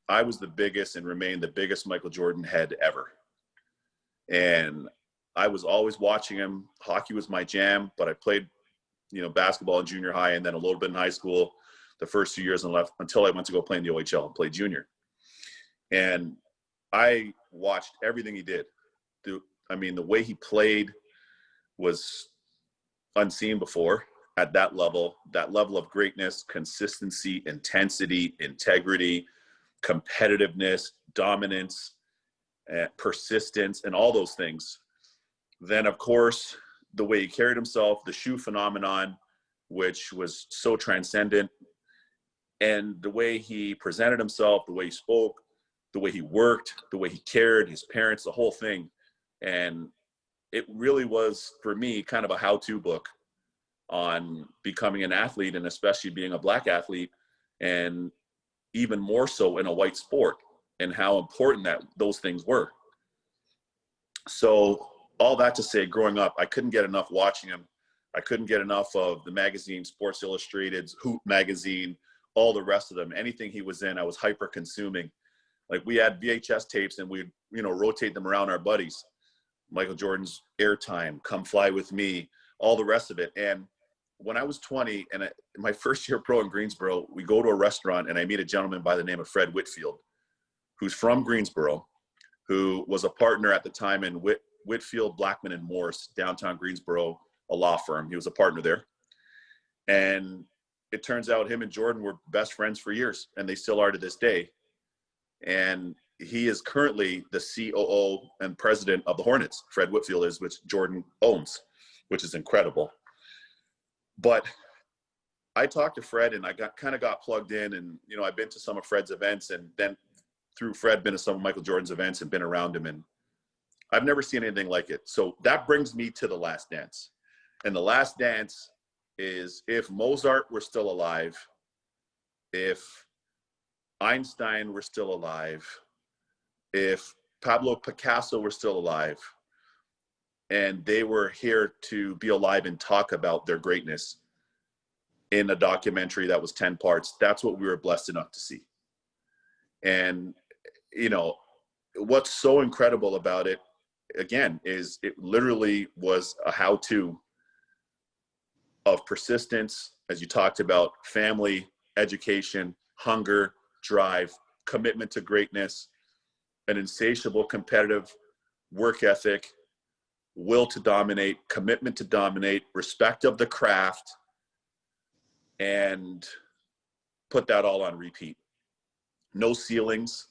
I was the biggest and remain the biggest Michael Jordan head ever. And I was always watching him. Hockey was my jam, but I played, basketball in junior high and then a little bit in high school the first 2 years and left until I went to go play in the OHL and play junior. And I watched everything he did. The way he played was unseen before at that level of greatness, consistency, intensity, integrity, competitiveness, dominance, persistence, and all those things. Then, of course, the way he carried himself, the shoe phenomenon, which was so transcendent, and the way he presented himself, the way he spoke, the way he worked, the way he cared, his parents, the whole thing. And it really was, for me, kind of a how-to book on becoming an athlete, and especially being a Black athlete, and even more so in a white sport, and how important that those things were. So all that to say, growing up, I couldn't get enough watching him. I couldn't get enough of the magazine, Sports Illustrated, Hoop magazine, all the rest of them. Anything he was in, I was hyper consuming. Like, we had VHS tapes and we'd, rotate them around our buddies. Michael Jordan's Airtime, Come Fly With Me, all the rest of it. And when I was 20 and my first year pro in Greensboro, we go to a restaurant and I meet a gentleman by the name of Fred Whitfield, who's from Greensboro, who was a partner at the time in Whitfield, Blackman and Morse, downtown Greensboro, a law firm. He was a partner there. And it turns out him and Jordan were best friends for years, and they still are to this day. And he is currently the COO and president of the Hornets, Fred Whitfield is, which Jordan owns, which is incredible. But I talked to Fred and I got plugged in, and, I've been to some of Fred's events, and then through Fred, been to some of Michael Jordan's events and been around him, and I've never seen anything like it. So that brings me to The Last Dance. And The Last Dance is, if Mozart were still alive, if Einstein were still alive, if Pablo Picasso were still alive, and they were here to be alive and talk about their greatness in a documentary that was 10 parts, that's what we were blessed enough to see. And, what's so incredible about it, again, is it literally was a how-to of persistence, as you talked about, family, education, hunger, drive, commitment to greatness, an insatiable competitive work ethic, will to dominate, commitment to dominate, respect of the craft, and put that all on repeat. No ceilings,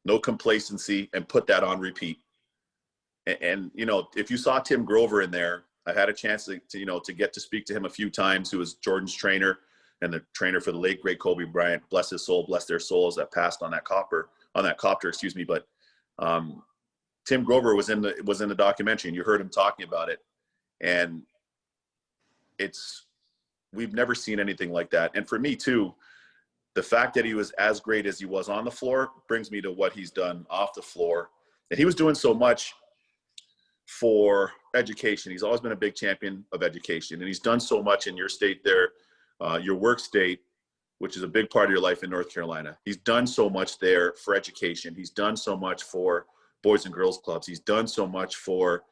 no complacency, and put that on repeat. And if you saw Tim Grover in there, I had a chance to get to speak to him a few times, who was Jordan's trainer and the trainer for the late great Kobe Bryant. Bless his soul, bless their souls that passed on that copter, excuse me. But Tim Grover was in the documentary, and you heard him talking about it. And we've never seen anything like that. And for me too, the fact that he was as great as he was on the floor brings me to what he's done off the floor. And he was doing so much for education. He's always been a big champion of education, and he's done so much in your state there, your work state, which is a big part of your life in North Carolina. He's done so much there for education. He's done so much for Boys and Girls Clubs. He's done so much for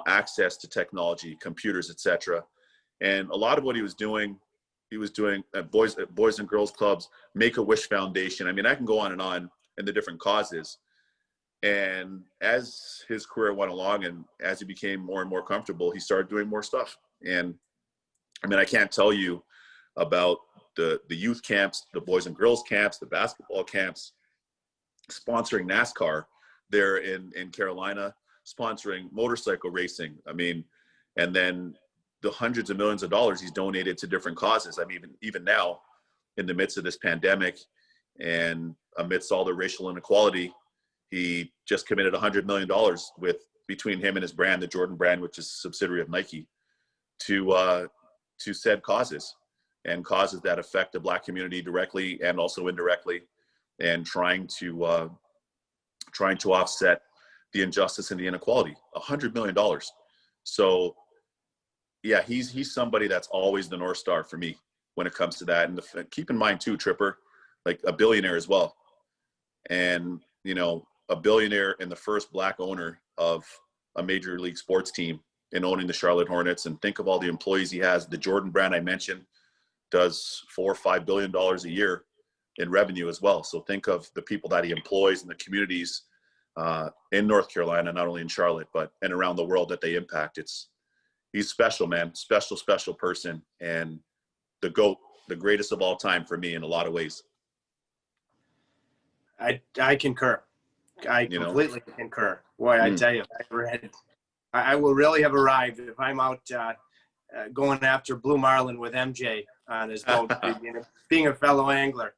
access to technology, computers, etc. And a lot of what he was doing at Boys and Girls Clubs, Make-A-Wish Foundation. I mean, I can go on in the different causes. And as his career went along and as he became more and more comfortable, he started doing more stuff. And I mean, I can't tell you about the youth camps, the Boys and Girls camps, the basketball camps, sponsoring NASCAR there in Carolina, sponsoring motorcycle racing. I mean, and then the hundreds of millions of dollars he's donated to different causes. I mean, even now, in the midst of this pandemic and amidst all the racial inequality, he just committed $100 million between him and his brand, the Jordan brand, which is a subsidiary of Nike, to said causes, and causes that affect the Black community directly and also indirectly, and trying to offset the injustice and the inequality. $100 million. So yeah, he's somebody that's always the North Star for me when it comes to that. And keep in mind too, Tripper, like a billionaire as well. and, you know, a billionaire and the first black owner of a major league sports team in owning the Charlotte Hornets. And think of all the employees he has. The Jordan brand I mentioned does $4 or $5 billion a year in revenue as well. So think of the people that he employs and the communities in North Carolina, not only in Charlotte, but and around the world that they impact. He's special, man. Special person, and the GOAT, the greatest of all time for me in a lot of ways. I concur. I completely concur. Boy, I tell you, I will really have arrived if I'm out going after Blue Marlin with MJ on his boat, being a fellow angler.